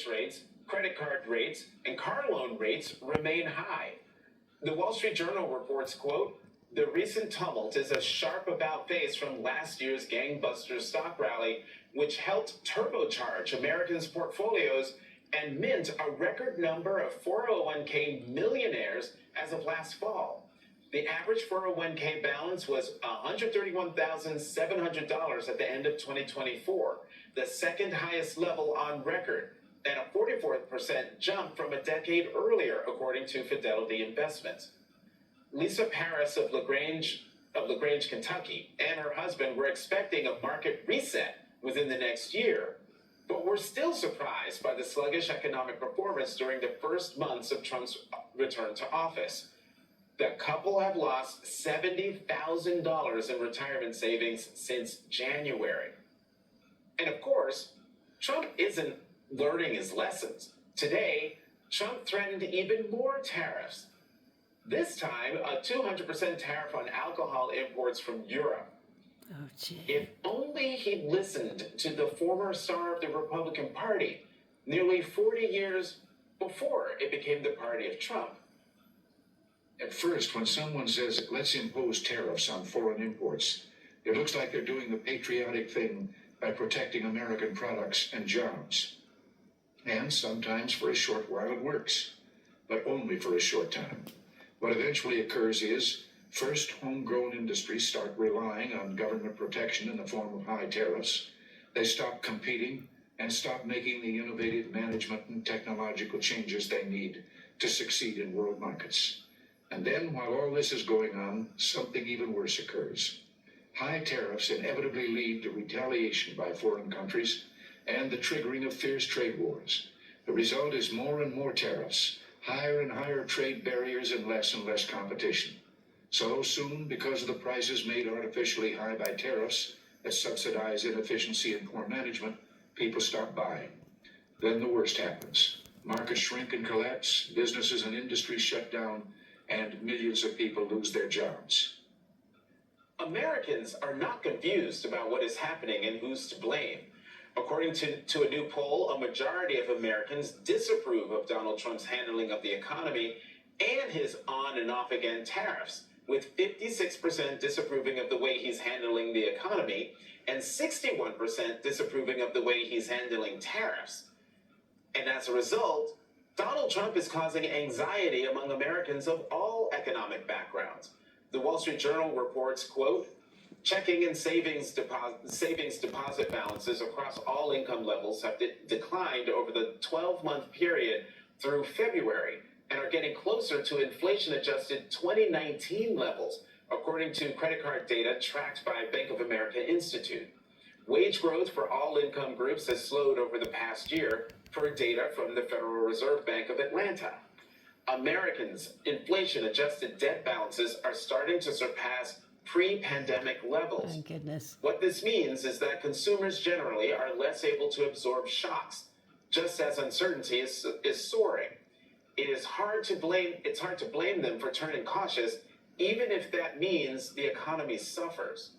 rates, credit card rates, and car loan rates remain high. The Wall Street Journal reports, quote, "The recent tumult is a sharp about-face from last year's gangbuster stock rally, which helped turbocharge Americans' portfolios and mint a record number of 401k millionaires as of last fall. The average 401k balance was $131,700 at the end of 2024, the second highest level on record, and a 44% jump from a decade earlier, according to Fidelity Investments. Lisa Paris of LaGrange, Kentucky, and her husband were expecting a market reset within the next year, but were still surprised by the sluggish economic performance during the first months of Trump's return to office. The couple have lost $70,000 in retirement savings since January. And of course, Trump isn't learning his lessons. Today, Trump threatened even more tariffs. This time, a 200% tariff on alcohol imports from Europe. Oh, gee. If only he listened to the former star of the Republican Party, nearly 40 years before it became the party of Trump. At first, when someone says, let's impose tariffs on foreign imports, it looks like they're doing the patriotic thing by protecting American products and jobs. And sometimes for a short while it works, but only for a short time. What eventually occurs is, first, homegrown industries start relying on government protection in the form of high tariffs. They stop competing and stop making the innovative management and technological changes they need to succeed in world markets. And then, while all this is going on, something even worse occurs. High tariffs inevitably lead to retaliation by foreign countries and the triggering of fierce trade wars. The result is more and more tariffs, higher and higher trade barriers, and less competition. So soon, because of the prices made artificially high by tariffs that subsidize inefficiency and poor management, people stop buying. Then the worst happens. Markets shrink and collapse, businesses and industries shut down, and millions of people lose their jobs. Americans are not confused about what is happening and who's to blame. According to a new poll, a majority of Americans disapprove of Donald Trump's handling of the economy and his on and off again tariffs, with 56% disapproving of the way he's handling the economy and 61% disapproving of the way he's handling tariffs. And as a result, Donald Trump is causing anxiety among Americans of all economic backgrounds. The Wall Street Journal reports, quote, "Checking and savings deposit balances across all income levels have declined over the 12-month period through February and are getting closer to inflation-adjusted 2019 levels, according to credit card data tracked by Bank of America Institute. Wage growth for all income groups has slowed over the past year, per data from the Federal Reserve Bank of Atlanta. Americans' inflation-adjusted debt balances are starting to surpass pre-pandemic levels. Thank goodness. What this means is that consumers generally are less able to absorb shocks, just as uncertainty is soaring. It's hard to blame them for turning cautious, even if that means the economy suffers.